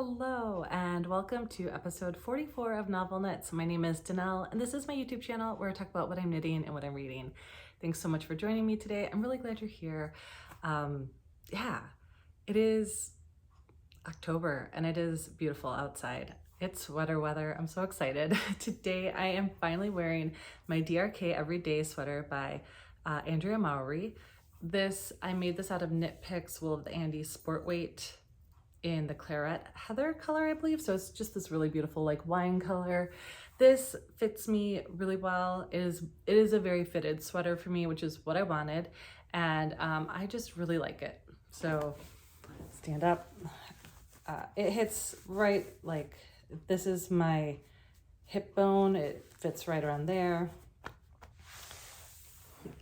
Hello and welcome to episode 44 of Novel Knits. My name is Dehnel and this is my YouTube channel where I talk about what I'm knitting and what I'm reading. Thanks so much for joining me today. I'm really glad you're here. It is October and it is beautiful outside. It's sweater weather. I'm so excited. Today I am finally wearing my DRK Everyday sweater by Andrea Mowry. I made this out of Knit Picks Wool of the Andes Sport Weight in the claret heather color, I believe. So it's just this really beautiful like wine color. This fits me really well. It is a very fitted sweater for me, which is what I wanted. And I just really like it. So stand up. It hits right, like this is my hip bone. It fits right around there.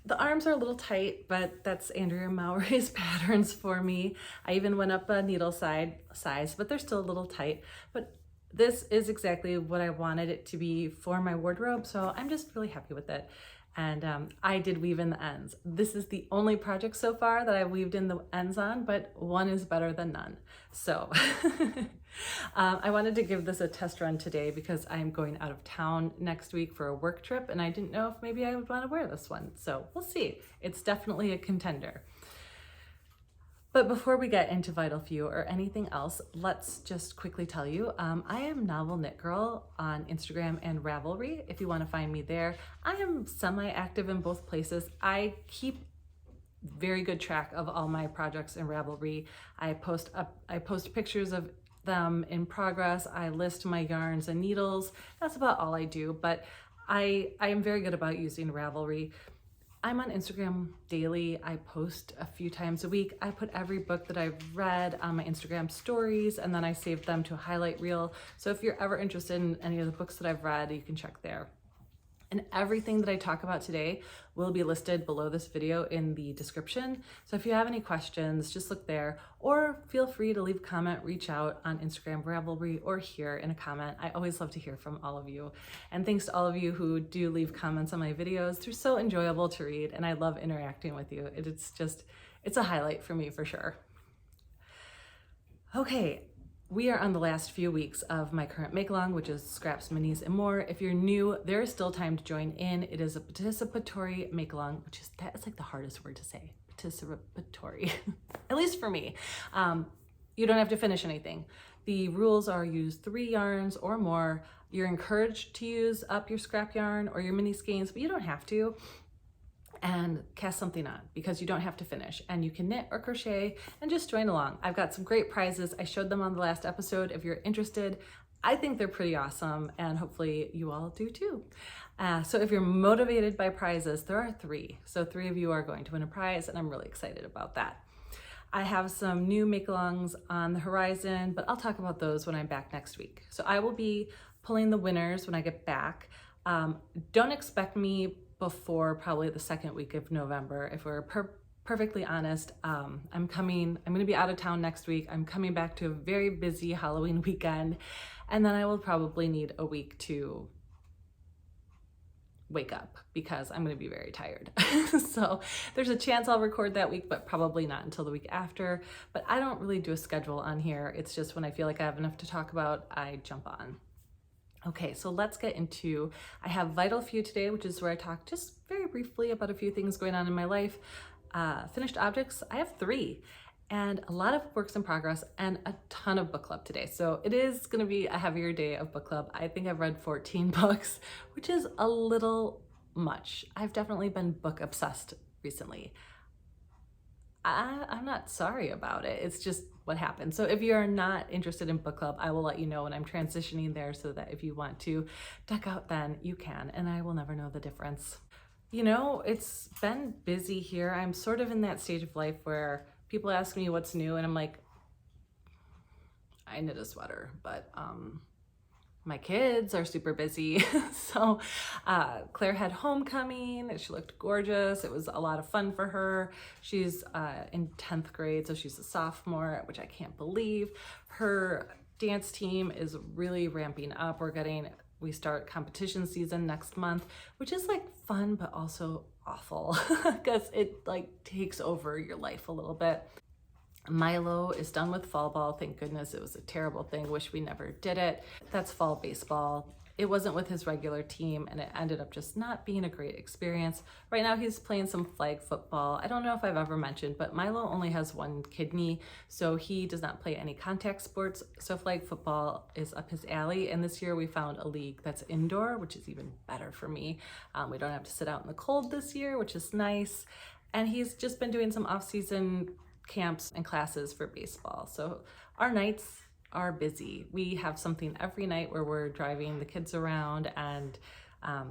The arms are a little tight, but that's Andrea Mowry's patterns for me. I even went up a needle size, but they're still a little tight. But this is exactly what I wanted it to be for my wardrobe, so I'm just really happy with it. And I did weave in the ends. This is the only project so far that I've weaved in the ends on, but one is better than none. So I wanted to give this a test run today because I'm going out of town next week for a work trip and I didn't know if maybe I would want to wear this one. So we'll see. It's definitely a contender. But before we get into Vital Few or anything else, let's just quickly tell you, I am Novel Knit Girl on Instagram and Ravelry if you want to find me there. I am semi-active in both places. I keep very good track of all my projects in Ravelry. I post pictures of them in progress. I list my yarns and needles. That's about all I do, but I am very good about using Ravelry. I'm on Instagram daily. I post a few times a week. I put every book that I've read on my Instagram stories and then I save them to a highlight reel. So if you're ever interested in any of the books that I've read, you can check there. And everything that I talk about today will be listed below this video in the description. So if you have any questions, just look there or feel free to leave a comment, reach out on Instagram, Ravelry, or here in a comment. I always love to hear from all of you. And thanks to all of you who do leave comments on my videos. They're so enjoyable to read and I love interacting with you. It's a highlight for me for sure. Okay. We are on the last few weeks of my current make-along, which is Scraps, Minis, and More. If you're new, there is still time to join in. It is a participatory make-along, that is like the hardest word to say, participatory, at least for me. You don't have to finish anything. The rules are use 3 yarns or more. You're encouraged to use up your scrap yarn or your mini skeins, but you don't have to. And cast something on because you don't have to finish and you can knit or crochet and just join along. I've got some great prizes. I showed them on the last episode. If you're interested, I think they're pretty awesome and hopefully you all do too. So if you're motivated by prizes, there are 3. So 3 of you are going to win a prize and I'm really excited about that. I have some new make-alongs on the horizon, but I'll talk about those when I'm back next week. So I will be pulling the winners when I get back. Don't expect me before probably the second week of November. If we're perfectly honest, I'm going to be out of town next week. I'm coming back to a very busy Halloween weekend, and then I will probably need a week to wake up because I'm going to be very tired. So there's a chance I'll record that week, but probably not until the week after. But I don't really do a schedule on here. It's just when I feel like I have enough to talk about, I jump on. Okay, so let's get into, I have Vital Few today, which is where I talk just very briefly about a few things going on in my life. Finished objects, I have 3, and a lot of works in progress and a ton of book club today. So it is gonna be a heavier day of book club. I think I've read 14 books, which is a little much. I've definitely been book obsessed recently. I'm not sorry about it. It's just what happened. So if you're not interested in book club, I will let you know when I'm transitioning there so that if you want to duck out, then you can, and I will never know the difference. You know, it's been busy here. I'm sort of in that stage of life where people ask me what's new and I'm like, I knit a sweater, but my kids are super busy. So Claire had homecoming. She looked gorgeous. It was a lot of fun for her. She's in 10th grade, so she's a sophomore, which I can't believe. Her dance team is really ramping up. We start competition season next month, which is like fun, but also awful because it like takes over your life a little bit. Milo is done with fall ball. Thank goodness. It was a terrible thing. Wish we never did it. That's fall baseball. It wasn't with his regular team and it ended up just not being a great experience. Right now he's playing some flag football. I don't know if I've ever mentioned, but Milo only has one kidney, so he does not play any contact sports. So flag football is up his alley. And this year we found a league that's indoor, which is even better for me. We don't have to sit out in the cold this year, which is nice. And he's just been doing some off-season camps and classes for baseball. So our nights are busy. We have something every night where we're driving the kids around, and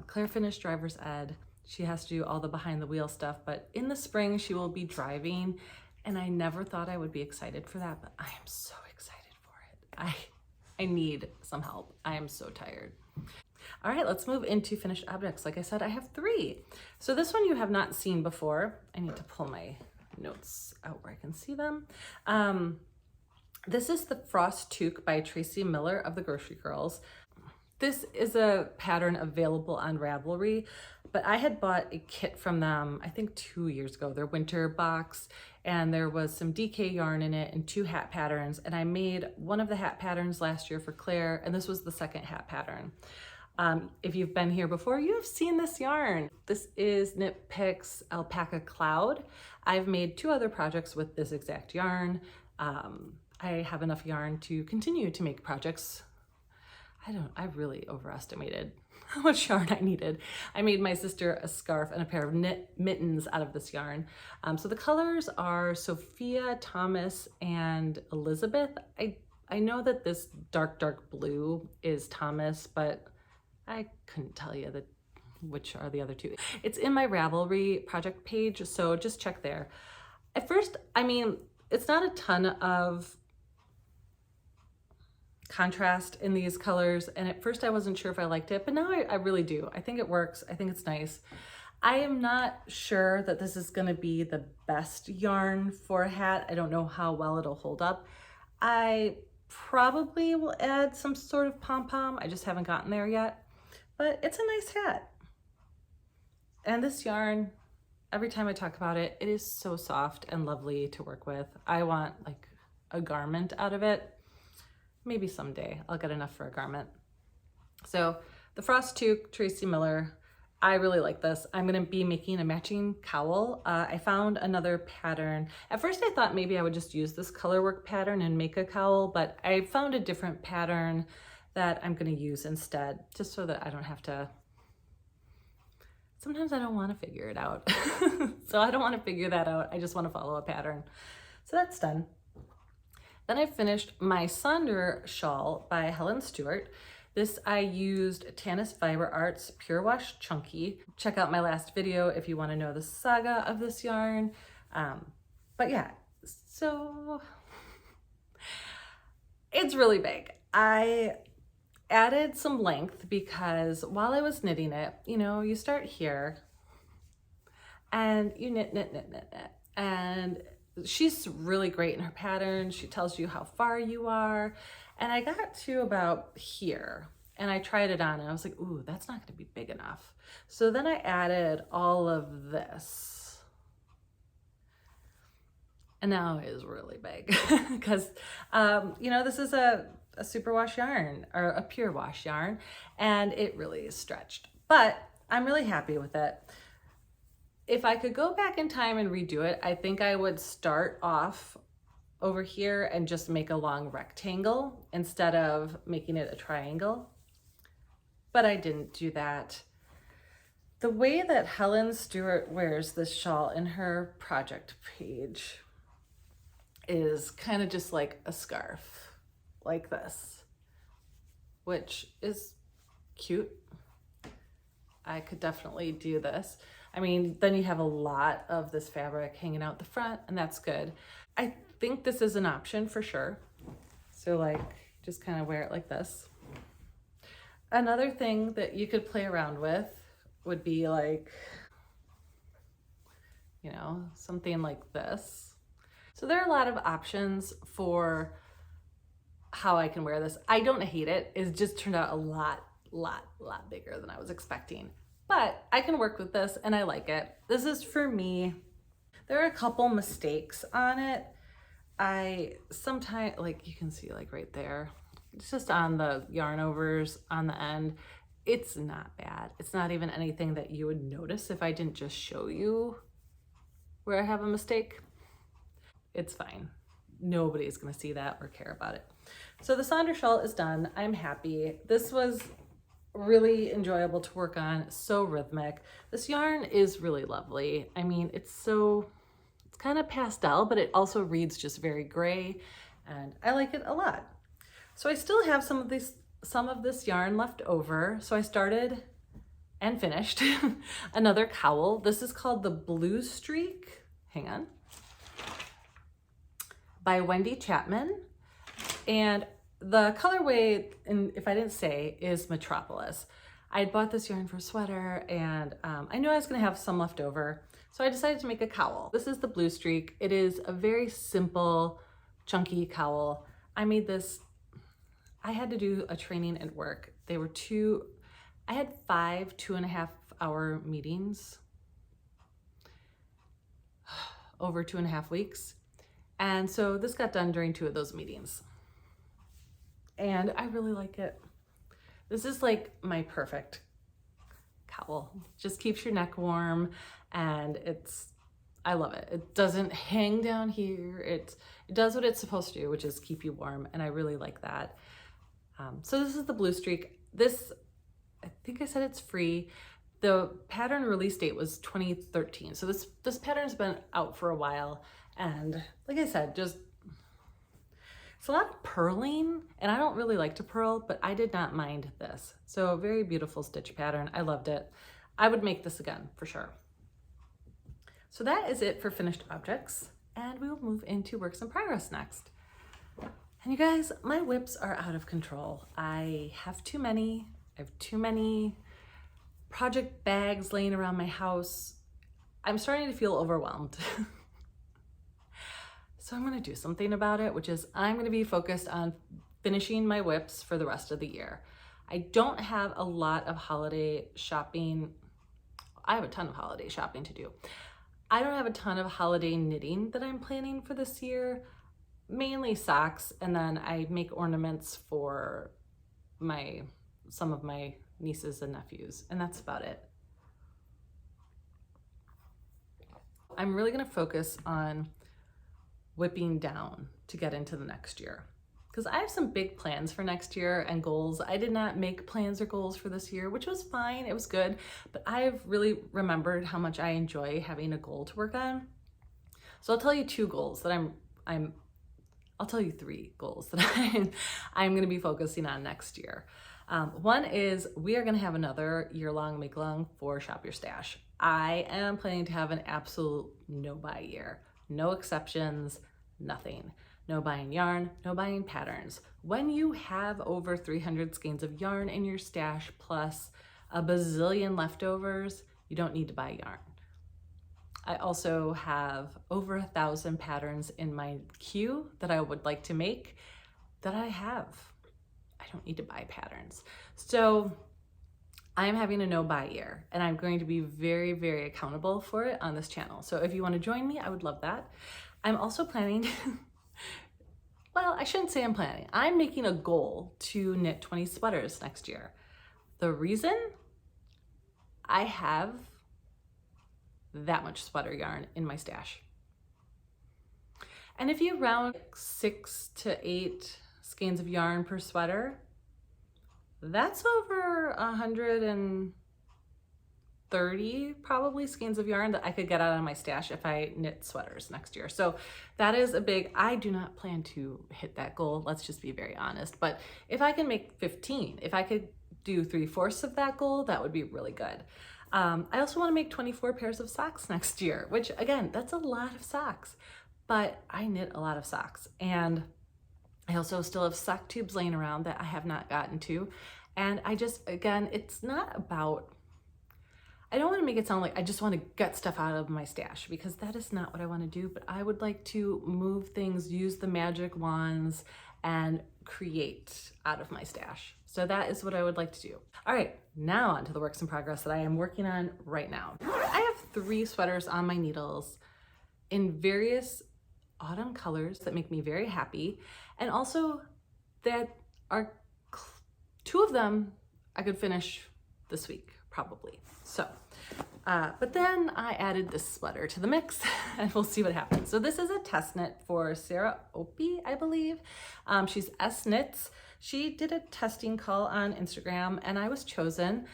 Claire finished driver's ed. She has to do all the behind the wheel stuff, but in the spring she will be driving, and I never thought I would be excited for that, but I am so excited for it. I need some help. I am so tired. All right, let's move into finished objects. Like I said, I have 3. So this one you have not seen before. I need to pull my notes out where I can see them. This is the Frost Toque by Tracie Millar of the Grocery Girls. This is a pattern available on Ravelry, but I had bought a kit from them, I think 2 years ago, their winter box, and there was some DK yarn in it and 2 hat patterns, and I made one of the hat patterns last year for Claire, and this was the second hat pattern. If you've been here before, you have seen this yarn. This is Knit Picks Alpaca Cloud. I've made 2 other projects with this exact yarn. I have enough yarn to continue to make projects. I really overestimated how much yarn I needed. I made my sister a scarf and a pair of knit mittens out of this yarn. So the colors are Sophia, Thomas, and Elizabeth. I know that this dark blue is Thomas, but I couldn't tell you which are the other 2. It's in my Ravelry project page, so just check there. At first, I mean, it's not a ton of contrast in these colors, and at first I wasn't sure if I liked it, but now I really do. I think it works. I think it's nice. I am not sure that this is going to be the best yarn for a hat. I don't know how well it'll hold up. I probably will add some sort of pom-pom. I just haven't gotten there yet, but it's a nice hat. And this yarn, every time I talk about it, it is so soft and lovely to work with. I want like a garment out of it. Maybe someday I'll get enough for a garment. So the Frost Toque, Tracie Millar, I really like this. I'm gonna be making a matching cowl. I found another pattern. At first I thought maybe I would just use this colorwork pattern and make a cowl, but I found a different pattern that I'm gonna use instead, just so that I don't have to. Sometimes I don't wanna figure it out. So I don't wanna figure that out. I just wanna follow a pattern. So that's done. Then I finished my Sonder shawl by Helen Stewart. This I used Tanis Fiber Arts Pure Wash Chunky. Check out my last video if you want to know the saga of this yarn. But yeah, so it's really big. I added some length because while I was knitting it, you know, you start here and you knit, and she's really great in her pattern. She tells you how far you are. And I got to about here and I tried it on and I was like, ooh, that's not gonna be big enough. So then I added all of this. And now it is really big because, you know, this is a superwash yarn or a pure wash yarn, and it really is stretched, but I'm really happy with it. If I could go back in time and redo it, I think I would start off over here and just make a long rectangle instead of making it a triangle. But I didn't do that. The way that Helen Stewart wears this shawl in her project page is kind of just like a scarf, like this, which is cute. I could definitely do this. I mean, then you have a lot of this fabric hanging out the front, and that's good. I think this is an option for sure. So like, just kind of wear it like this. Another thing that you could play around with would be like, you know, something like this. So there are a lot of options for how I can wear this. I don't hate it. It just turned out a lot bigger than I was expecting. But I can work with this and I like it. This is for me. There are a couple mistakes on it. I sometimes, like you can see like right there, it's just on the yarn overs on the end. It's not bad. It's not even anything that you would notice if I didn't just show you where I have a mistake. It's fine. Nobody's gonna see that or care about it. So the Sonder shawl is done. I'm happy. This was really enjoyable to work on, so rhythmic. This yarn is really lovely. I mean, it's kind of pastel, but it also reads just very gray, and I like it a lot. So I still have some of this yarn left over. So I started and finished another cowl. This is called the Blue Streak. Hang on. By Wendy Chapman. And the colorway, and if I didn't say, is Metropolis. I had bought this yarn for a sweater, and I knew I was gonna have some left over, so I decided to make a cowl. This is the Blue Streak. It is a very simple, chunky cowl. I made this, I had to do a training at work. I had 5 2.5-hour meetings over 2.5 weeks. And so this got done during 2 of those meetings. And I really like it. This is like my perfect cowl. Just keeps your neck warm, and I love it. It doesn't hang down here. It does what it's supposed to do, which is keep you warm, and I really like that. So this is the Blue Streak. This, I think I said it's free. The pattern release date was 2013. So this pattern's been out for a while, and like I said, it's a lot of purling, and I don't really like to purl, but I did not mind this. So very beautiful stitch pattern. I loved it. I would make this again for sure. So that is it for finished objects, and we will move into works in progress next. And you guys, my WIPs are out of control. I have too many. I have too many project bags laying around my house. I'm starting to feel overwhelmed. So I'm gonna do something about it, which is I'm gonna be focused on finishing my WIPs for the rest of the year. I don't have a lot of holiday shopping. I have a ton of holiday shopping to do. I don't have a ton of holiday knitting that I'm planning for this year, mainly socks, and then I make ornaments for some of my nieces and nephews, and that's about it. I'm really gonna focus on whipping down to get into the next year, because I have some big plans for next year and goals. I did not make plans or goals for this year, which was fine, it was good, but I've really remembered how much I enjoy having a goal to work on. So I'll tell you 2 goals that I'll tell you 3 goals that I'm gonna be focusing on next year. One is we are gonna have another year-long make-along for Shop Your Stash. I am planning to have an absolute no-buy year. No exceptions, nothing. No buying yarn, no buying patterns. When you have over 300 skeins of yarn in your stash plus a bazillion leftovers, you don't need to buy yarn. I also have over 1,000 patterns in my queue that I would like to make that I have. I don't need to buy patterns. So I'm having a no buy year, and I'm going to be very, very accountable for it on this channel. So if you want to join me, I would love that. I'm also planning, well, I shouldn't say I'm planning. I'm making a goal to knit 20 sweaters next year. The reason? I have that much sweater yarn in my stash. And if you round 6 to 8 skeins of yarn per sweater, that's over 130 probably skeins of yarn that I could get out of my stash if I knit sweaters next year. So that is a big, I do not plan to hit that goal. Let's just be very honest. But if I can make 15, if I could do 3/4 of that goal, that would be really good. I also want to make 24 pairs of socks next year, which again, that's a lot of socks, but I knit a lot of socks. And I also still have sock tubes laying around that I have not gotten to. And I just, again, it's not about, I don't want to make it sound like I just want to get stuff out of my stash, because that is not what I want to do, but I would like to move things, use the magic wands, and create out of my stash. So that is what I would like to do. All right, now on to the works in progress that I am working on right now. I have 3 sweaters on my needles in various autumn colors that make me very happy, and also that are two of them I could finish this week probably. So but then I added this sweater to the mix and we'll see what happens. So this is a test knit for Sarah Opie, I believe. She's S.Knits. She did a testing call on Instagram and I was chosen.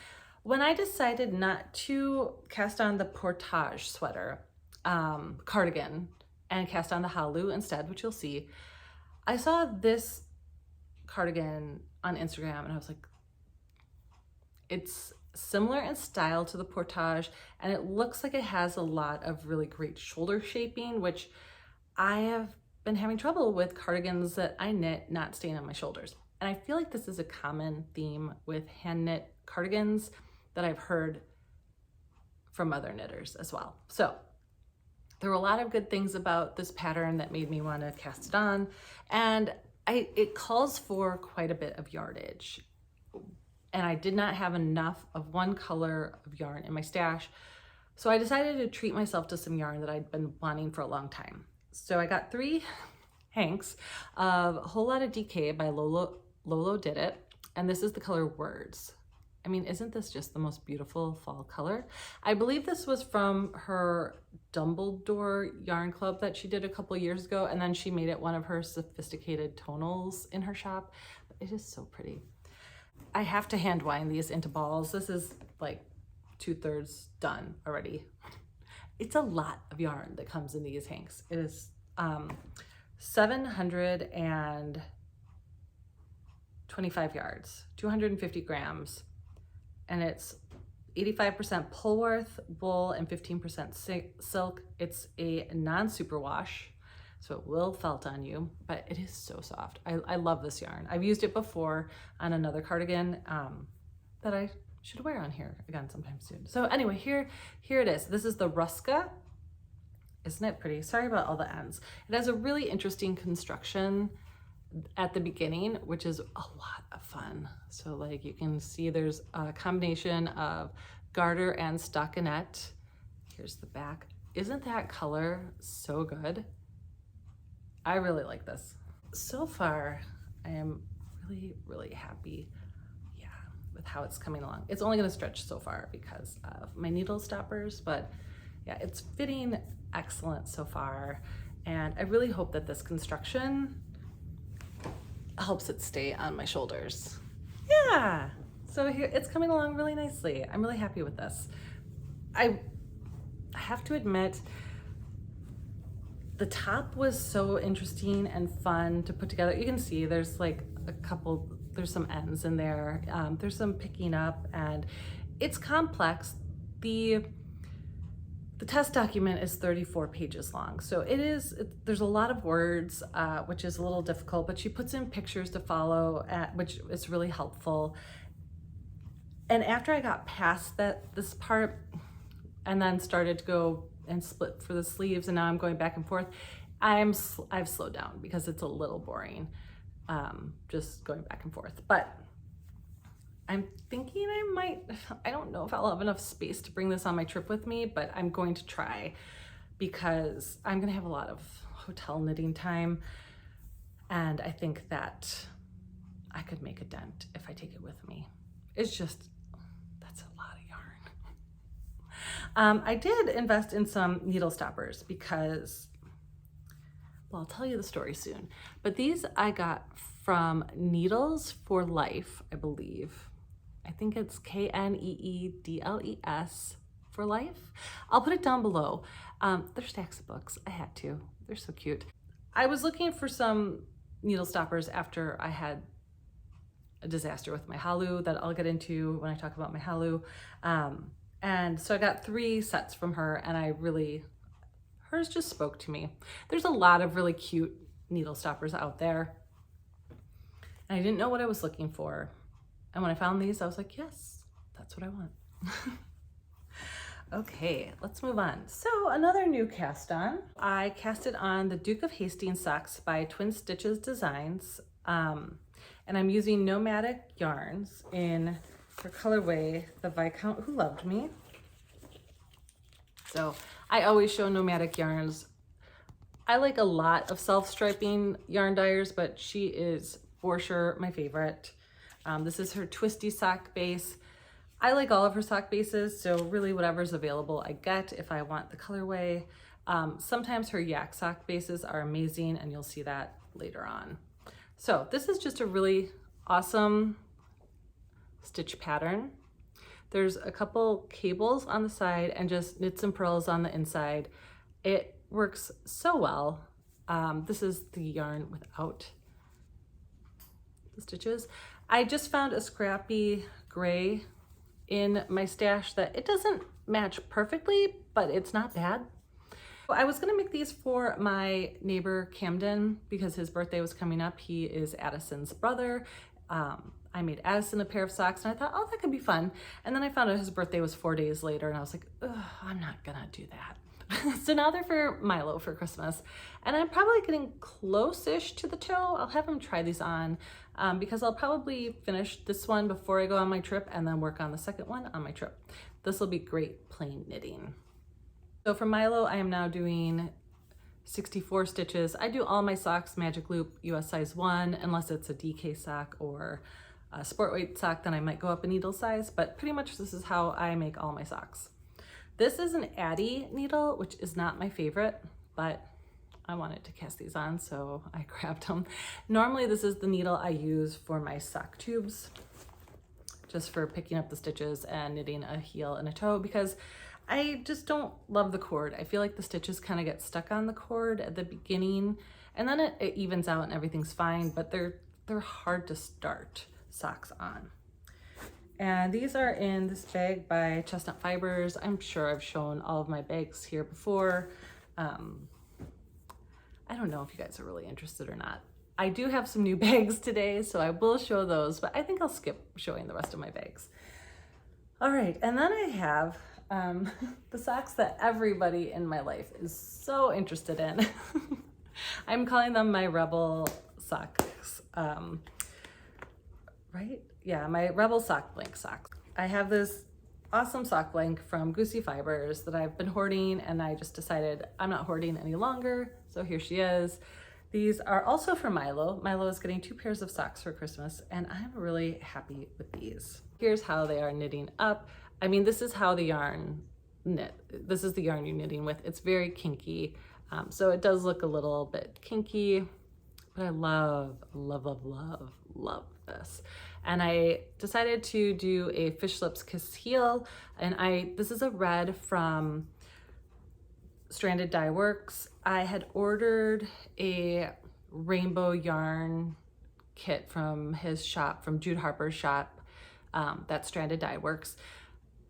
When I decided not to cast on the portage sweater, cardigan, and cast on the Halu instead, which you'll see, I saw this cardigan on Instagram and I was like, it's similar in style to the portage and it looks like it has a lot of really great shoulder shaping, which I have been having trouble with cardigans that I knit not staying on my shoulders. And I feel like this is a common theme with hand knit cardigans that I've heard from other knitters as well. So there were a lot of good things about this pattern that made me want to cast it on, and it calls for quite a bit of yardage. And I did not have enough of one color of yarn in my stash. So I decided to treat myself to some yarn that I'd been wanting for a long time. So I got 3 hanks of A Whole Lot of DK by Lolo Did It. And this is the color Words. I mean, isn't this just the most beautiful fall color? I believe this was from her Dumbledore yarn club that she did a couple years ago. And then she made it one of her sophisticated tonals in her shop. But it is so pretty. I have to hand wind these into balls. This is like 2/3 done already. It's a lot of yarn that comes in these hanks. It is 725 yards, 250 grams, and it's 85% Polworth wool and 15% silk. It's a non-superwash, so it will felt on you, but it is so soft. I love this yarn. I've used it before on another cardigan that I should wear on here again sometime soon. So anyway, here it is. This is the Ruska. Isn't it pretty? Sorry about all the ends. It has a really interesting construction at the beginning, which is a lot of fun. So like you can see there's a combination of garter and stockinette. Here's the back. Isn't that color so good? I really like this. So far, I am really, really happy, with how it's coming along. It's only gonna stretch so far because of my needle stoppers, but yeah, it's fitting excellent so far. And I really hope that this construction helps it stay on my shoulders. Yeah, so here, it's coming along really nicely. I'm really happy with this. I have to admit, the top was so interesting and fun to put together. You can see there's like there's some ends in there. There's some picking up and it's complex. The test document is 34 pages long. So there's a lot of words, which is a little difficult, but she puts in pictures to follow, which is really helpful. And after I got past this part and then started to go and split for the sleeves, and now I'm going back and forth, I've slowed down because it's a little boring, just going back and forth. But I'm thinking I don't know if I'll have enough space to bring this on my trip with me, but I'm going to try because I'm gonna have a lot of hotel knitting time. And I think that I could make a dent if I take it with me. It's just, that's a lot of yarn. I did invest in some needle stoppers because, well, I'll tell you the story soon, but these I got from Needles for Life, I believe. I think it's KNEEDLES for Life. I'll put it down below. They're stacks of books. I had to. They're so cute. I was looking for some needle stoppers after I had a disaster with my Halu that I'll get into when I talk about my Halu. And so I got 3 sets from her, and hers just spoke to me. There's a lot of really cute needle stoppers out there, and I didn't know what I was looking for. And when I found these, I was like, yes, that's what I want. Okay, let's move on. So another new cast on. I casted on the Duke of Hastings socks by Twin Stitches Designs. And I'm using Nomadic yarns in her colorway, the Viscount Who Loved Me. So I always show Nomadic yarns I like a lot of self-striping yarn dyers, but she is for sure my favorite. This is her twisty sock base. I like all of her sock bases, so really whatever's available I get if I want the colorway. Sometimes her yak sock bases are amazing, and you'll see that later on. So this is just a really awesome stitch pattern. There's a couple cables on the side and just knits and purls on the inside. It works so well. This is the yarn without the stitches. I just found a scrappy gray in my stash that it doesn't match perfectly, but it's not bad. I was gonna make these for my neighbor Camden because his birthday was coming up. He is Addison's brother. I made Addison a pair of socks and I thought, oh, that could be fun. And then I found out his birthday was 4 days later and I was like, I'm not gonna do that. So now they're for Milo for Christmas. And I'm probably getting close-ish to the toe. I'll have him try these on because I'll probably finish this one before I go on my trip and then work on the second one on my trip. This will be great plain knitting. So for Milo, I am now doing 64 stitches. I do all my socks magic loop US size 1, unless it's a DK sock or a sport weight sock, then I might go up a needle size, but pretty much this is how I make all my socks. This is an Addy needle, which is not my favorite, but I wanted to cast these on, so I grabbed them. Normally this is the needle I use for my sock tubes, just for picking up the stitches and knitting a heel and a toe, because I just don't love the cord. I feel like the stitches kind of get stuck on the cord at the beginning, and then it evens out and everything's fine, but they're hard to start socks on. And these are in this bag by Chestnut Fibers. I'm sure I've shown all of my bags here before. I don't know if you guys are really interested or not. I do have some new bags today, so I will show those, but I think I'll skip showing the rest of my bags. All right, and then I have the socks that everybody in my life is so interested in. I'm calling them my Rebel socks, right? Yeah, my Rebel sock blank socks. I have this awesome sock blank from Goosey Fibers that I've been hoarding, and I just decided I'm not hoarding any longer, so here she is. These are also for Milo. Milo is getting 2 pairs of socks for Christmas, and I'm really happy with these. Here's how they are knitting up. I mean, this is how the yarn knit. This is the yarn you're knitting with. It's very kinky, so it does look a little bit kinky, but I love, love, love, love, love this. And I decided to do a Fish Lips Kiss Heel, and this is a red from Stranded Dye Works. I had ordered a rainbow yarn kit from his shop, from Jude Harper's shop, that's Stranded Dye Works,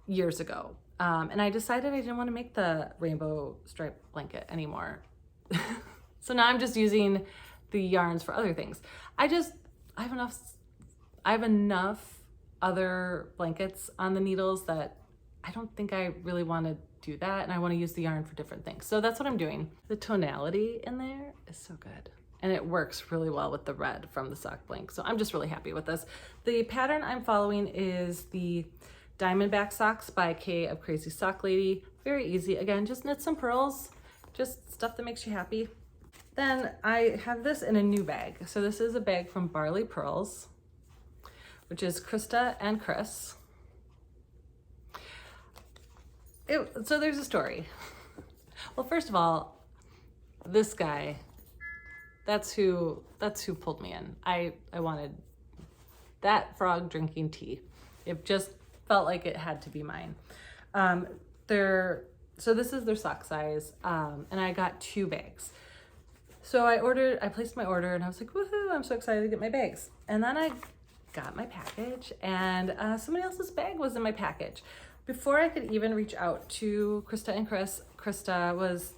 years ago. And I decided I didn't want to make the rainbow stripe blanket anymore. So now I'm just using the yarns for other things. I have enough other blankets on the needles that I don't think I really want to do that, and I want to use the yarn for different things. So that's what I'm doing. The tonality in there is so good, and it works really well with the red from the sock blank. So I'm just really happy with this. The pattern I'm following is the Diamondback socks by Kay of Crazy Sock Lady. Very easy. Again, just knit some purls, just stuff that makes you happy. Then I have this in a new bag. So this is a bag from Barley Pearls, which is Krista and Chris. So there's a story. Well, first of all, this guy, that's who pulled me in. I wanted that frog drinking tea. It just felt like it had to be mine. So this is their sock size, and I got 2 bags. So I placed my order and I was like, woohoo, I'm so excited to get my bags. And then I got my package, and somebody else's bag was in my package. Before I could even reach out to Krista and Chris, Krista was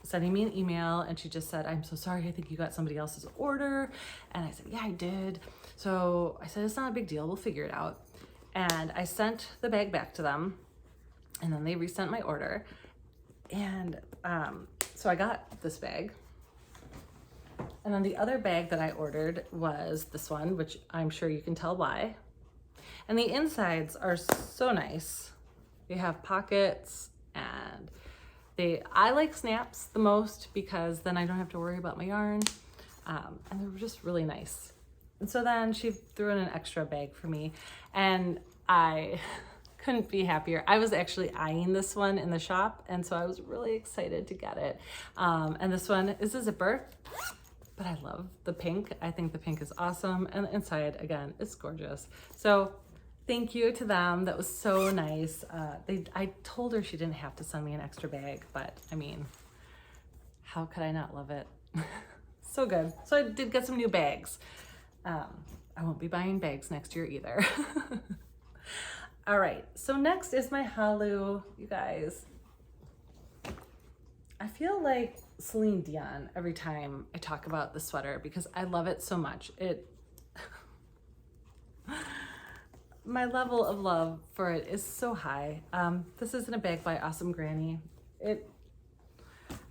sending me an email and she just said, I'm so sorry, I think you got somebody else's order. And I said, yeah, I did. So I said, it's not a big deal, we'll figure it out. And I sent the bag back to them, and then they resent my order. And so I got this bag. And then the other bag that I ordered was this one, which I'm sure you can tell why. And the insides are so nice. They have pockets, and I like snaps the most because then I don't have to worry about my yarn. And they're just really nice. And so then she threw in an extra bag for me, and I couldn't be happier. I was actually eyeing this one in the shop, and so I was really excited to get it. And this one is a zipper, but I love the pink. I think the pink is awesome, and the inside, again, is gorgeous. So thank you to them. That was so nice. I told her she didn't have to send me an extra bag, but I mean, how could I not love it? So good. So I did get some new bags. I won't be buying bags next year either. All right, so next is my Halu, you guys. I feel like Celine Dion every time I talk about the sweater because I love it so much. My level of love for it is so high. This is in a bag by Awesome Granny.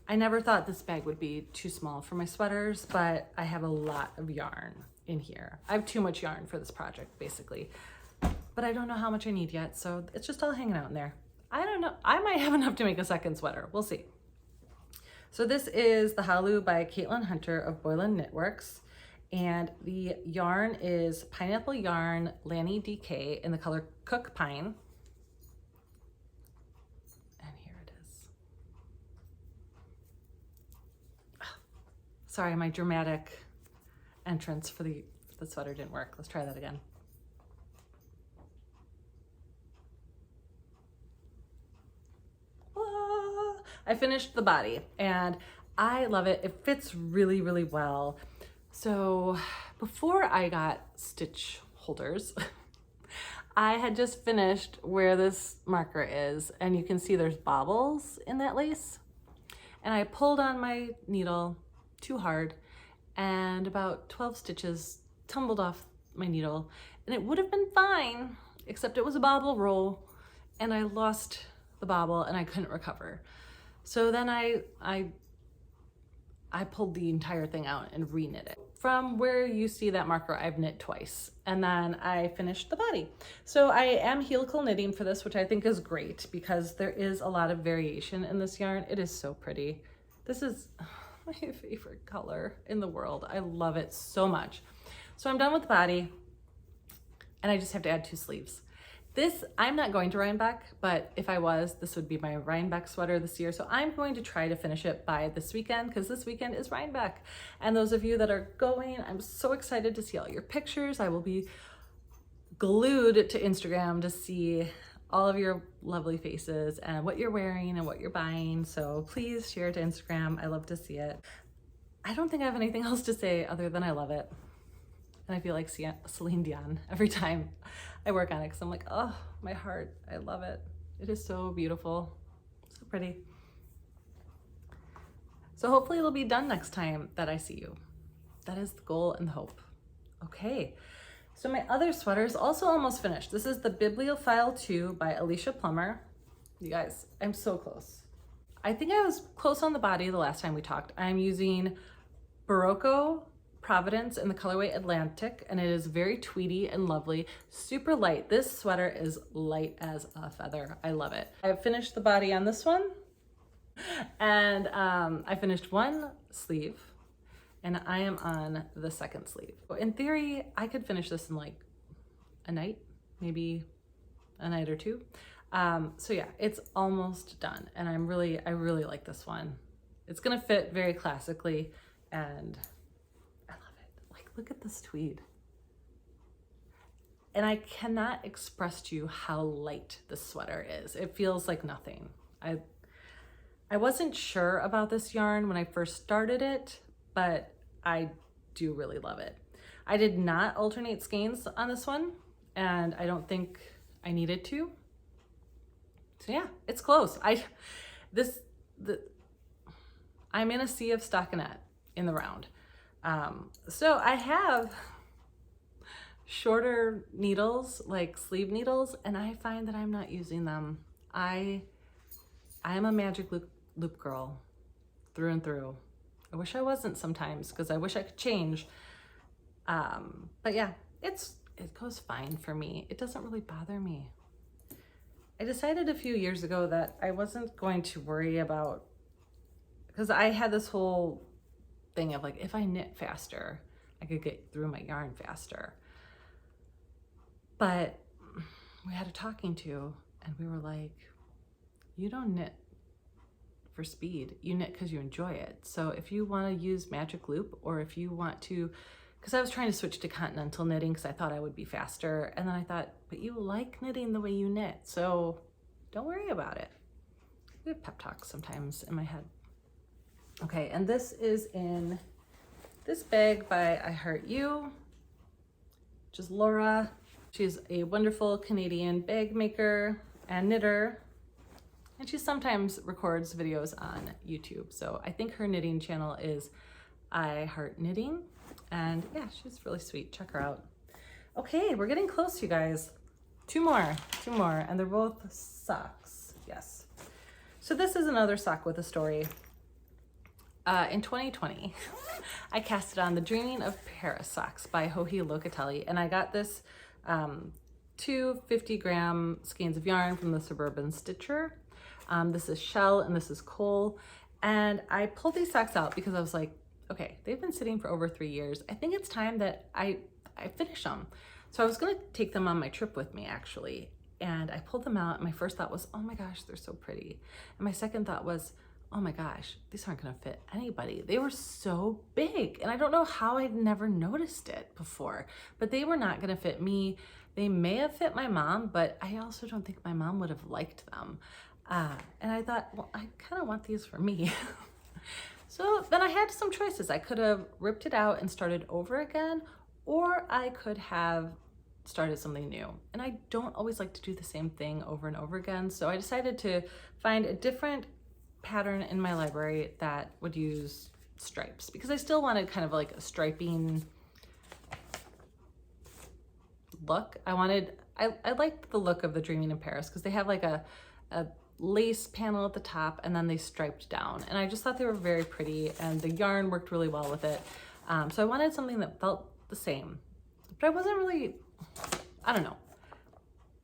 I never thought this bag would be too small for my sweaters, but I have a lot of yarn in here. I have too much yarn for this project, basically. But I don't know how much I need yet, so it's just all hanging out in there. I don't know. I might have enough to make a second sweater. We'll see. So this is the Halu by Caitlin Hunter of Boylan Knitworks. And the yarn is Pineapple Yarn Lanny DK in the color Cook Pine. And here it is. Sorry, my dramatic entrance for the sweater didn't work. Let's try that again. I finished the body and I love it. It fits really, really well. So before I got stitch holders, I had just finished where this marker is, and you can see there's bobbles in that lace. And I pulled on my needle too hard and about 12 stitches tumbled off my needle, and it would have been fine, except it was a bobble roll and I lost the bobble and I couldn't recover. So then I pulled the entire thing out and re-knit it. From where you see that marker, I've knit twice, and then I finished the body. So I am helical knitting for this, which I think is great because there is a lot of variation in this yarn. It is so pretty. This is my favorite color in the world. I love it so much. So I'm done with the body, and I just have to add 2 sleeves. This, I'm not going to Rhinebeck, but if I was, this would be my Rhinebeck sweater this year. So I'm going to try to finish it by this weekend because this weekend is Rhinebeck. And those of you that are going, I'm so excited to see all your pictures. I will be glued to Instagram to see all of your lovely faces and what you're wearing and what you're buying. So please share it to Instagram. I love to see it. I don't think I have anything else to say other than I love it. And I feel like Celine Dion every time I work on it because I'm like, oh, my heart, I love it. It is so beautiful, so pretty. So hopefully it'll be done next time that I see you. That is the goal and the hope. Okay, so my other sweater is also almost finished. This is the Bibliophile 2 by Alicia Plummer. You guys, I'm so close. I think I was close on the body the last time we talked. I'm using Barocco Providence in the colorway Atlantic, and it is very tweedy and lovely, super light. This sweater is light as a feather. I love it. I finished the body on this one, and I finished 1 sleeve, and I am on the 2nd sleeve. In theory, I could finish this in like a night, maybe a night or 2. So yeah, it's almost done, and I really like this one. It's gonna fit very classically, and look at this tweed. And I cannot express to you how light this sweater is. It feels like nothing. I wasn't sure about this yarn when I first started it, but I do really love it. I did not alternate skeins on this one, and I don't think I needed to. So yeah, it's close. I'm in a sea of stockinette in the round. So I have shorter needles, like sleeve needles, and I find that I'm not using them. I am a magic loop girl through and through. I wish I wasn't sometimes because I wish I could change. But yeah, it goes fine for me. It doesn't really bother me. I decided a few years ago that I wasn't going to worry about, because I had this whole thing of like, if I knit faster, I could get through my yarn faster. But we had a talking to, and we were like, you don't knit for speed, you knit because you enjoy it. So if you want to use magic loop, or if you want to, because I was trying to switch to continental knitting because I thought I would be faster, and then I thought, but you like knitting the way you knit, so don't worry about it. We have pep talks sometimes in my head. Okay, and this is in this bag by I Heart You, which is Laura. She's a wonderful Canadian bag maker and knitter, and she sometimes records videos on YouTube. So I think her knitting channel is I Heart Knitting, and yeah, she's really sweet. Check her out. Okay, we're getting close, you guys. Two more, and they're both socks. Yes. So this is another sock with a story. In 2020, I casted on the Dreaming of Paris socks by Joji Locatelli, and I got this 2 50-gram skeins of yarn from the Suburban Stitcher. This is shell and this is coal, and I pulled these socks out because I was like, okay, they've been sitting for over 3 years. I think it's time that I finish them. So I was gonna take them on my trip with me, actually, and I pulled them out, and my first thought was, oh my gosh, they're so pretty. And my second thought was, oh my gosh, these aren't gonna fit anybody. They were so big, and I don't know how I'd never noticed it before, but they were not gonna fit me. They may have fit my mom, but I also don't think my mom would have liked them. And I thought, well, I kind of want these for me. So then I had some choices. I could have ripped it out and started over again, or I could have started something new. And I don't always like to do the same thing over and over again. So I decided to find a different pattern in my library that would use stripes, because I still wanted kind of like a striping look. I liked the look of the Dreaming in Paris because they have like a lace panel at the top, and then they striped down, and I just thought they were very pretty, and the yarn worked really well with it. So I wanted something that felt the same, but I wasn't really, I don't know.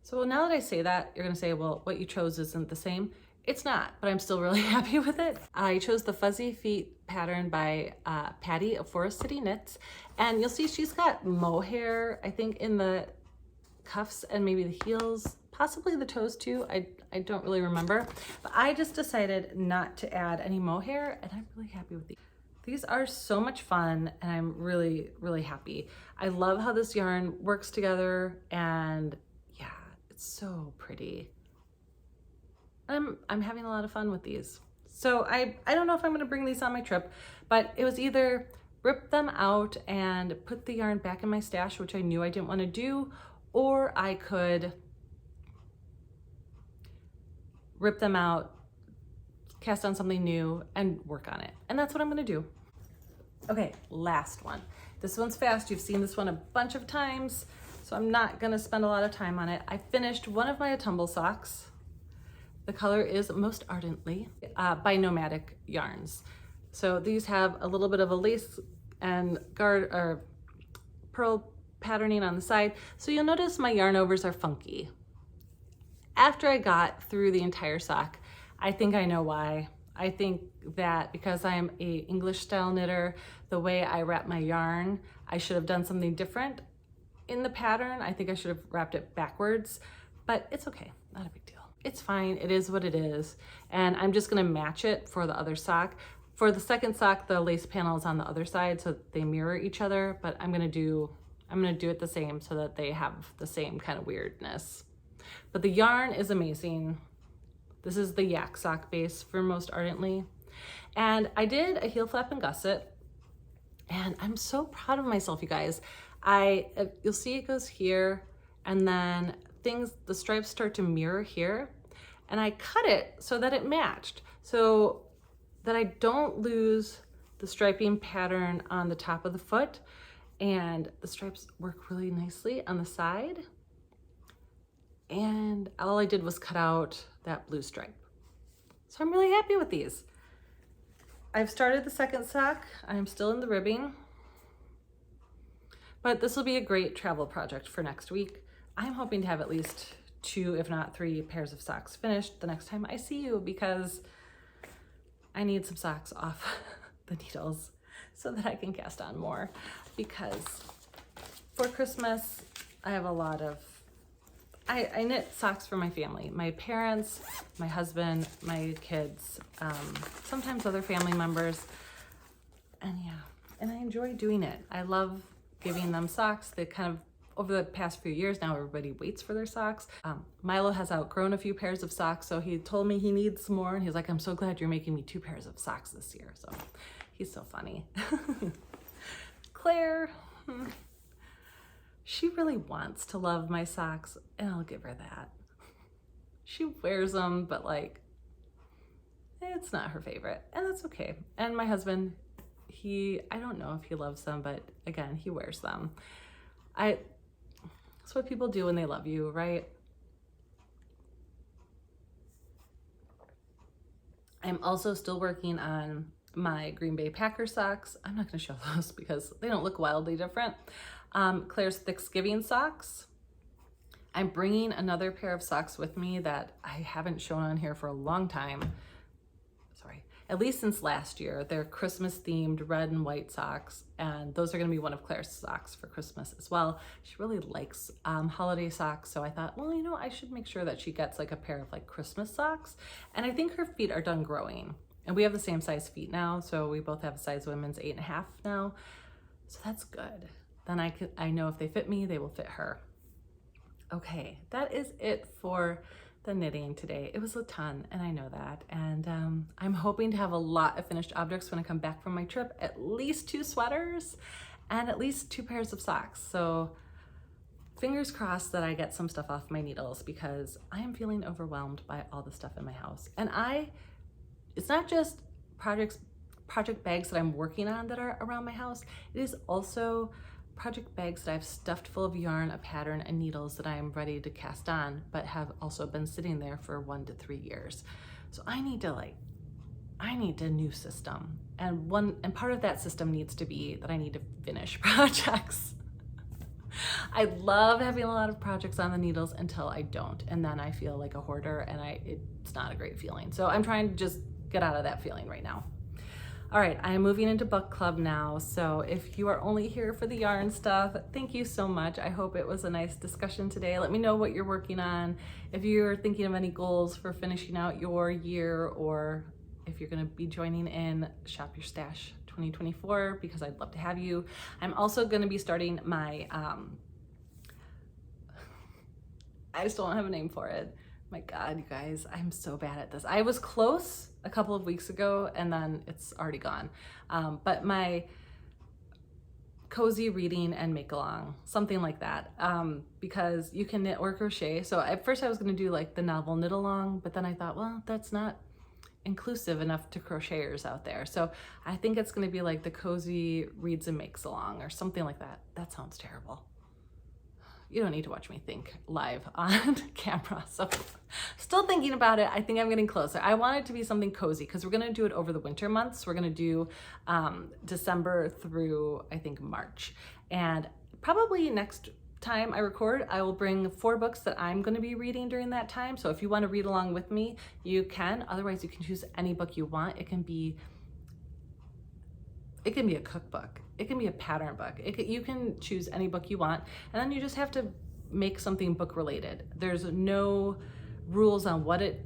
So now that I say that, you're gonna say, well, what you chose isn't the same. It's not, but I'm still really happy with it. I chose the Fuzzy Feet pattern by Patty of Forest City Knits, and you'll see she's got mohair, I think, in the cuffs and maybe the heels, possibly the toes too. I don't really remember, but I just decided not to add any mohair, and I'm really happy with these. These are so much fun, and I'm really, really happy. I love how this yarn works together, and yeah, it's so pretty. I'm having a lot of fun with these. So I don't know if I'm gonna bring these on my trip, but it was either rip them out and put the yarn back in my stash, which I knew I didn't wanna do, or I could rip them out, cast on something new, and work on it. And that's what I'm gonna do. Okay, last one. This one's fast. You've seen this one a bunch of times, so I'm not gonna spend a lot of time on it. I finished one of my Autumble socks. The color is Most Ardently by Nomadic Yarns. So these have a little bit of a lace and pearl patterning on the side. So you'll notice my yarn overs are funky. After I got through the entire sock, I think I know why. I think that because I am a English style knitter, the way I wrap my yarn, I should have done something different in the pattern. I think I should have wrapped it backwards, but it's okay, not a big deal. It's fine, it is what it is. And I'm just gonna match it for the other sock. For the second sock, the lace panel is on the other side, so they mirror each other, but I'm gonna do it the same so that they have the same kind of weirdness. But the yarn is amazing. This is the yak sock base for Most Ardently. And I did a heel flap and gusset, and I'm so proud of myself, you guys. You'll see it goes here, and then the stripes start to mirror here, and I cut it so that it matched, so that I don't lose the striping pattern on the top of the foot, and the stripes work really nicely on the side. And all I did was cut out that blue stripe. So I'm really happy with these. I've started the second sock. I'm still in the ribbing, but this will be a great travel project for next week. I'm hoping to have at least 2, if not 3 pairs of socks finished the next time I see you, because I need some socks off the needles so that I can cast on more, because for Christmas I have a lot of, I knit socks for my family, my parents, my husband, my kids, sometimes other family members, and yeah, and I enjoy doing it. I love giving them socks. They kind of, over the past few years now, everybody waits for their socks. Milo has outgrown a few pairs of socks, so he told me he needs more, and he's like, I'm so glad you're making me 2 pairs of socks this year. So he's so funny. Claire, she really wants to love my socks, and I'll give her that. She wears them, but like, it's not her favorite, and that's okay. And my husband, I don't know if he loves them, but again, he wears them. That's what people do when they love you, right? I'm also still working on my Green Bay Packer socks. I'm not gonna show those because they don't look wildly different. Claire's Thanksgiving socks. I'm bringing another pair of socks with me that I haven't shown on here for a long time. Sorry, at least since last year. They're Christmas themed red and white socks, and those are gonna be one of Claire's socks for Christmas as well. She really likes holiday socks, so I thought, well, you know, I should make sure that she gets like a pair of like Christmas socks. And I think her feet are done growing, and we have the same size feet now, so we both have a size women's 8.5 now, so that's good. Then I know if they fit me, they will fit her. Okay, that is it for the knitting today. It was a ton, and I know that. And I'm hoping to have a lot of finished objects when I come back from my trip, at least 2 sweaters and at least 2 pairs of socks. So fingers crossed that I get some stuff off my needles, because I am feeling overwhelmed by all the stuff in my house. And it's not just project bags that I'm working on that are around my house. It is also project bags that I've stuffed full of yarn, a pattern, and needles that I am ready to cast on, but have also been sitting there for 1 to 3 years. So I need a new system. And part of that system needs to be that I need to finish projects. I love having a lot of projects on the needles until I don't, and then I feel like a hoarder, and it's not a great feeling. So I'm trying to just get out of that feeling right now. All right, I am moving into book club now, so if you are only here for the yarn stuff, thank you so much. I hope it was a nice discussion today. Let me know what you're working on, if you're thinking of any goals for finishing out your year, or if you're gonna be joining in Shop Your Stash 2024, because I'd love to have you. I'm also gonna be starting my, I just don't have a name for it. My God, you guys, I'm so bad at this. I was close a couple of weeks ago, and then it's already gone. But my cozy reading and make along, something like that, because you can knit or crochet. So at first I was gonna do like the novel knit along, but then I thought, well, that's not inclusive enough to crocheters out there. So I think it's gonna be like the cozy reads and makes along or something like that. That sounds terrible. You don't need to watch me think live on camera. So still thinking about it. I think I'm getting closer. I want it to be something cozy, because we're gonna do it over the winter months. We're gonna do December through, I think, March. And probably next time I record, I will bring 4 books that I'm gonna be reading during that time. So if you wanna read along with me, you can. Otherwise, you can choose any book you want. It can be a cookbook. It can be a pattern book. You can choose any book you want, and then you just have to make something book related. There's no rules on what it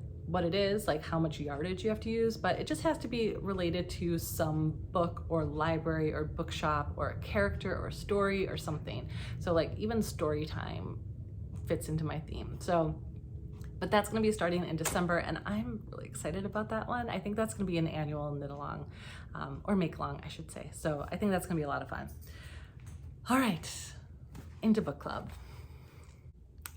is, like how much yardage you have to use, but it just has to be related to some book or library or bookshop or a character or a story or something. So like even story time fits into my theme. So, but that's gonna be starting in December, and I'm really excited about that one. I think that's gonna be an annual knit along, or make along, I should say. So I think that's gonna be a lot of fun. All right, into book club.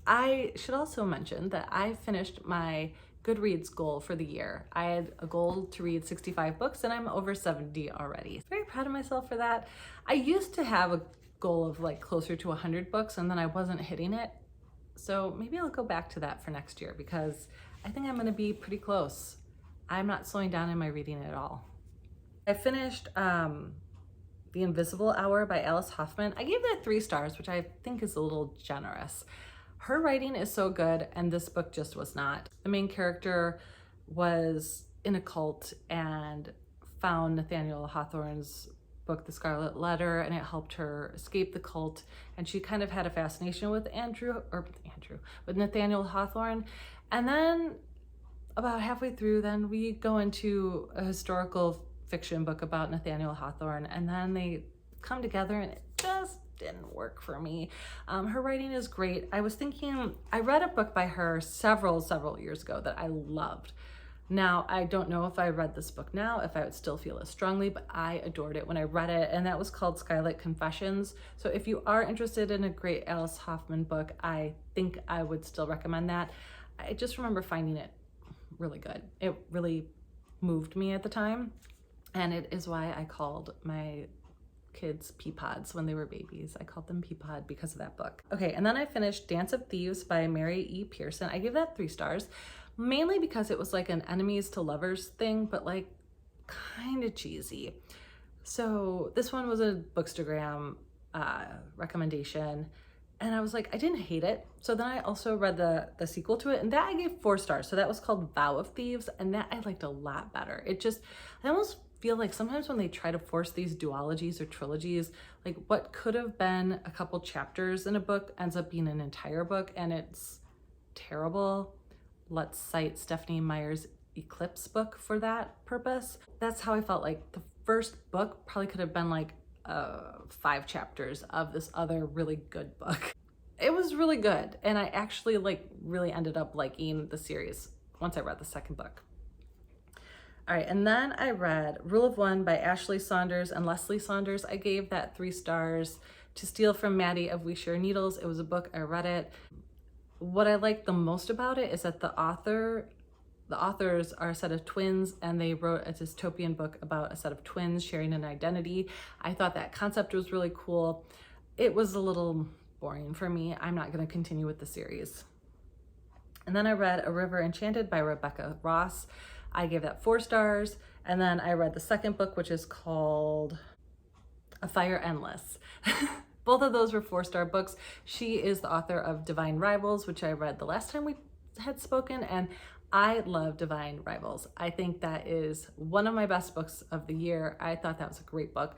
I should also mention that I finished my Goodreads goal for the year. I had a goal to read 65 books, and I'm over 70 already. Very proud of myself for that. I used to have a goal of like closer to 100 books, and then I wasn't hitting it. So maybe I'll go back to that for next year, because I think I'm gonna be pretty close. I'm not slowing down in my reading at all. I finished The Invisible Hour by Alice Hoffman. I gave that 3 stars, which I think is a little generous. Her writing is so good, and this book just was not. The main character was in a cult and found Nathaniel Hawthorne's book, The Scarlet Letter, and it helped her escape the cult. And she kind of had a fascination with with Nathaniel Hawthorne. And then about halfway through, then we go into a historical fiction book about Nathaniel Hawthorne, and then they come together and it just didn't work for me. Her writing is great. I was thinking, I read a book by her several years ago that I loved. Now, I don't know if I read this book now, if I would still feel as strongly, but I adored it when I read it, and that was called Skylight Confessions. So if you are interested in a great Alice Hoffman book, I think I would still recommend that. I just remember finding it really good. It really moved me at the time, and it is why I called my kids Peapods when they were babies. I called them Peapod because of that book. Okay, and then I finished Dance of Thieves by Mary E. Pearson. I gave that 3 stars, mainly because it was like an enemies to lovers thing, but like kind of cheesy. So this one was a Bookstagram recommendation, and I was like, I didn't hate it. So then I also read the sequel to it, and that I gave 4 stars. So that was called Vow of Thieves, and that I liked a lot better. I almost feel like sometimes when they try to force these duologies or trilogies, like what could have been a couple chapters in a book ends up being an entire book, and it's terrible. Let's cite Stephanie Meyer's Eclipse book for that purpose. That's how I felt. Like the first book probably could have been like 5 chapters of this other really good book. It was really good, and I actually really ended up liking the series once I read the second book. All right, and then I read Rule of One by Ashley Saunders and Leslie Saunders. I gave that 3 stars. To Steal from Maddie of We Share Needles. It was a book, I read it. What I liked the most about it is that the authors are a set of twins, and they wrote a dystopian book about a set of twins sharing an identity. I thought that concept was really cool. It was a little boring for me. I'm not going to continue with the series. And then I read A River Enchanted by Rebecca Ross. I gave that 4 stars. And then I read the second book, which is called A Fire Endless. Both of those were 4-star books. She is the author of Divine Rivals, which I read the last time we had spoken, and I love Divine Rivals. I think that is one of my best books of the year. I thought that was a great book.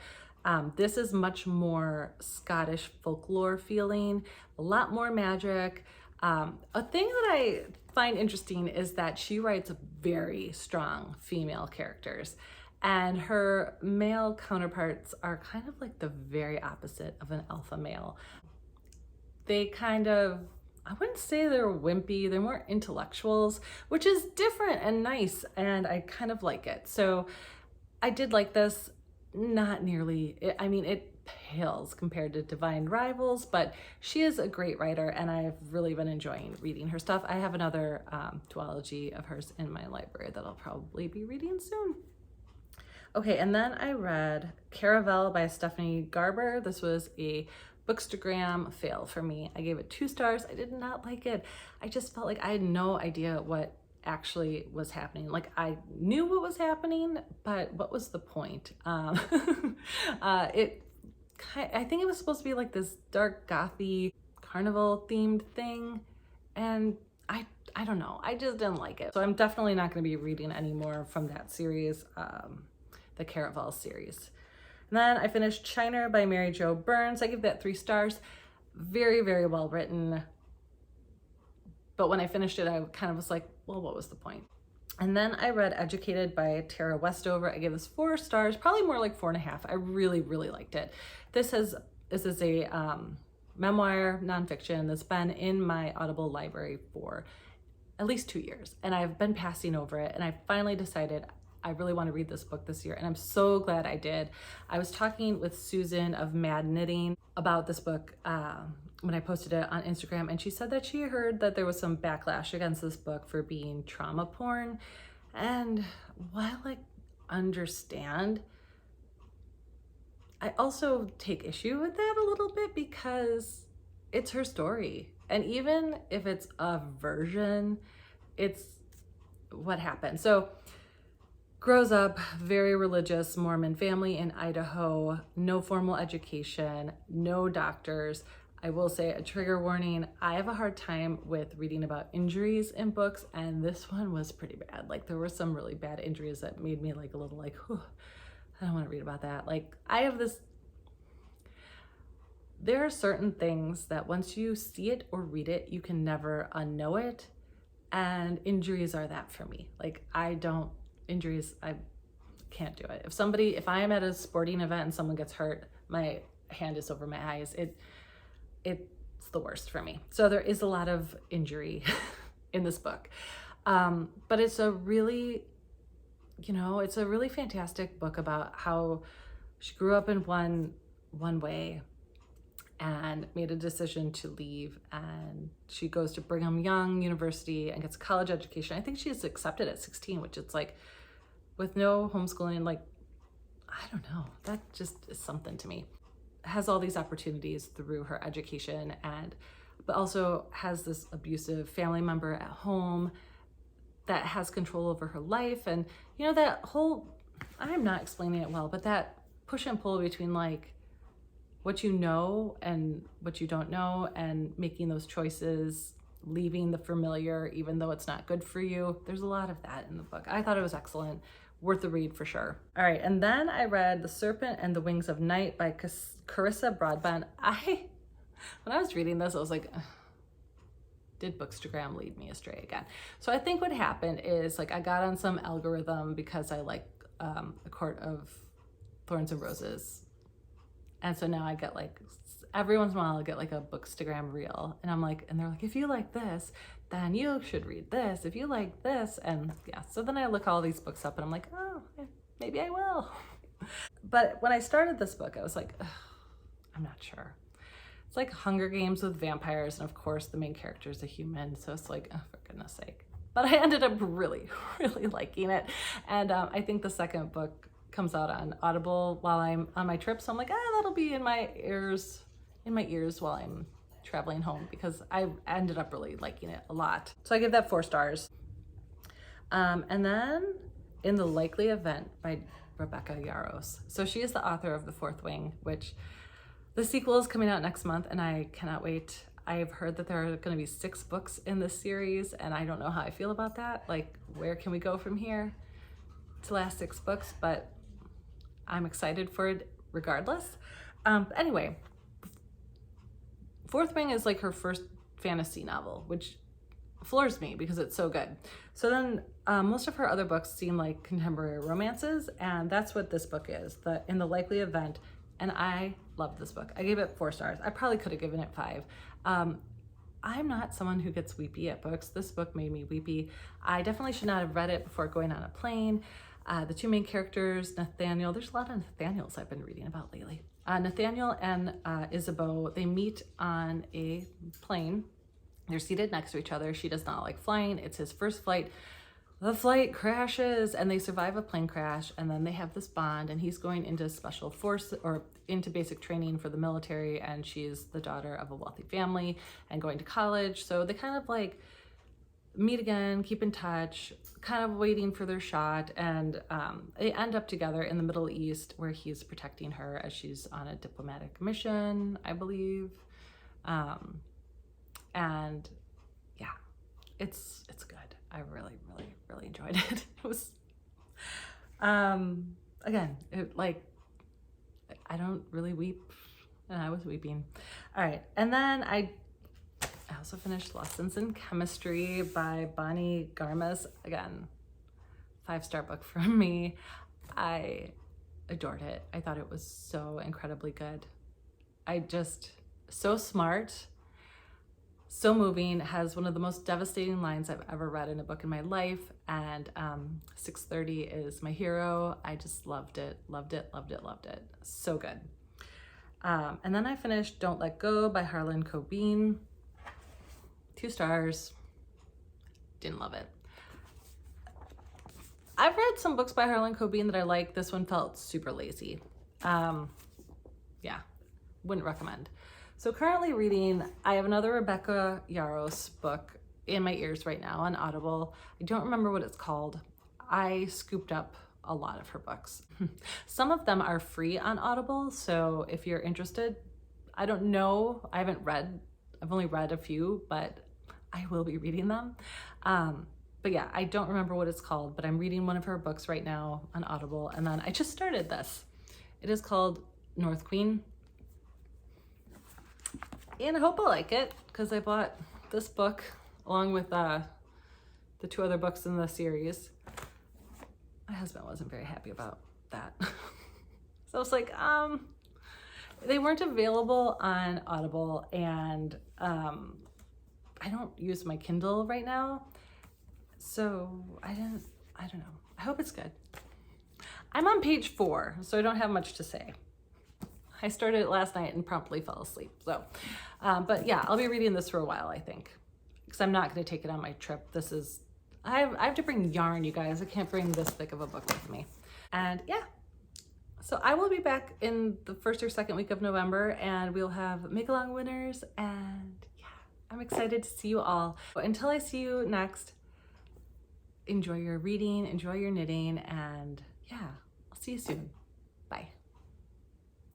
This is much more Scottish folklore feeling, a lot more magic. A thing that I find interesting is that she writes very strong female characters, and her male counterparts are kind of like the very opposite of an alpha male. They kind of, I wouldn't say they're wimpy, they're more intellectuals, which is different and nice, and I kind of like it. So I did like this, not nearly, I mean, it pales compared to Divine Rivals, but she is a great writer, and I've really been enjoying reading her stuff. I have another duology of hers in my library that I'll probably be reading soon. Okay, and then I read Caravel by Stephanie Garber. This was a Bookstagram fail for me. I gave it 2 stars. I did not like it. I just felt like I had no idea what actually was happening. Like I knew what was happening, but what was the point? I think it was supposed to be like this dark gothy carnival themed thing, and I don't know. I just didn't like it. So I'm definitely not going to be reading any more from that series, the Caravel series. And then I finished Shiner by Mary Jo Burns. I give that 3 stars. Very, very well written. But when I finished it, I kind of was like, well, what was the point? And then I read Educated by Tara Westover. I gave this 4 stars, probably more like 4.5. I really, really liked it. This is a memoir nonfiction that's been in my Audible library for at least 2 years. And I've been passing over it, and I finally decided I really want to read this book this year, and I'm so glad I did. I was talking with Susan of Mad Knitting about this book when I posted it on Instagram, and she said that she heard that there was some backlash against this book for being trauma porn. And while I understand, I also take issue with that a little bit because it's her story. And even if it's a version, it's what happened. So grows up, very religious Mormon family in Idaho, no formal education, no doctors. I will say a trigger warning. I have a hard time with reading about injuries in books, and this one was pretty bad. Like there were some really bad injuries that made me like a little like, whew, I don't want to read about that. Like there are certain things that once you see it or read it, you can never unknow it. And injuries are that for me. Like I can't do it. If I am at a sporting event and someone gets hurt, my hand is over my eyes. It's the worst for me. So there is a lot of injury in this book. But it's a really fantastic book about how she grew up in one way and made a decision to leave, and she goes to Brigham Young University and gets a college education. I think she is accepted at 16, which it's like with no homeschooling, like, I don't know, that just is something to me. Has all these opportunities through her education, but also has this abusive family member at home that has control over her life. And that whole, I'm not explaining it well, but that push and pull between like what you know and what you don't know, and making those choices, leaving the familiar even though it's not good for you. There's a lot of that in the book. I thought it was excellent. Worth the read for sure. All right, and then I read The Serpent and the Wings of Night by Carissa Broadbent. When I was reading this, I was like, ugh, did Bookstagram lead me astray again? So I think what happened is like I got on some algorithm because I like A Court of Thorns and Roses. And so now I get like, every once in a while I get like a Bookstagram reel, and I'm like, and they're like, if you like this, then you should read this. If you like this, and yeah. So then I look all these books up and I'm like, oh, maybe I will. But when I started this book, I was like, ugh, I'm not sure. It's like Hunger Games with vampires, and of course the main character is a human, so it's like, oh, for goodness sake. But I ended up really, really liking it. And I think the second book comes out on Audible while I'm on my trip, so I'm like, that'll be in my ears while I'm traveling home, because I ended up really liking it a lot. So I give that 4 stars. And then In the Likely Event by Rebecca Yarros. So she is the author of The Fourth Wing, which the sequel is coming out next month, and I cannot wait. I've heard that there are going to be 6 books in this series, and I don't know how I feel about that. Like, where can we go from here to last 6 books? But I'm excited for it regardless. Anyway, Fourth Wing is like her first fantasy novel, which floors me because it's so good. So then most of her other books seem like contemporary romances, and that's what this book is, In the Likely Event. And I love this book. I gave it 4 stars. I probably could have given it 5. I'm not someone who gets weepy at books. This book made me weepy. I definitely should not have read it before going on a plane. The 2 main characters, Nathaniel, there's a lot of Nathaniels I've been reading about lately. Nathaniel and Isabeau, they meet on a plane. They're seated next to each other. She does not like flying. It's his first flight. The flight crashes and they survive a plane crash, and then they have this bond, and he's going into special force or into basic training for the military, and she's the daughter of a wealthy family and going to college. So they kind of like meet again, keep in touch, kind of waiting for their shot, and they end up together in the Middle East, where he's protecting her as she's on a diplomatic mission, I believe. And yeah, it's good. I really, really, really enjoyed it. It was, again, I don't really weep, and I was weeping. All right, and then I also finished Lessons in Chemistry by Bonnie Garmus. Again, 5-star book from me. I adored it. I thought it was so incredibly good. So smart, so moving, has one of the most devastating lines I've ever read in a book in my life, and 6:30 is my hero. I just loved it. So good. And then I finished Don't Let Go by Harlan Coben. 2 stars. Didn't love it. I've read some books by Harlan Coben that I like. This one felt super lazy. Yeah, wouldn't recommend. So currently reading, I have another Rebecca Yarros book in my ears right now on Audible. I don't remember what it's called. I scooped up a lot of her books. Some of them are free on Audible, so if you're interested, I don't know. I've only read a few, but I will be reading them. But yeah, I don't remember what it's called, but I'm reading one of her books right now on Audible. And then I just started this. It is called North Queen. And I hope I like it, because I bought this book along with the 2 other books in the series. My husband wasn't very happy about that. So I was like, they weren't available on Audible, and I don't use my Kindle right now. So I don't know. I hope it's good. I'm on page 4, so I don't have much to say. I started it last night and promptly fell asleep. So, but yeah, I'll be reading this for a while, I think, because I'm not going to take it on my trip. I have to bring yarn, you guys. I can't bring this thick of a book with me. And yeah, so I will be back in the 1st or 2nd week of November, and we'll have make-along winners. And yeah, I'm excited to see you all. Until I see you next, enjoy your reading, enjoy your knitting, and yeah, I'll see you soon.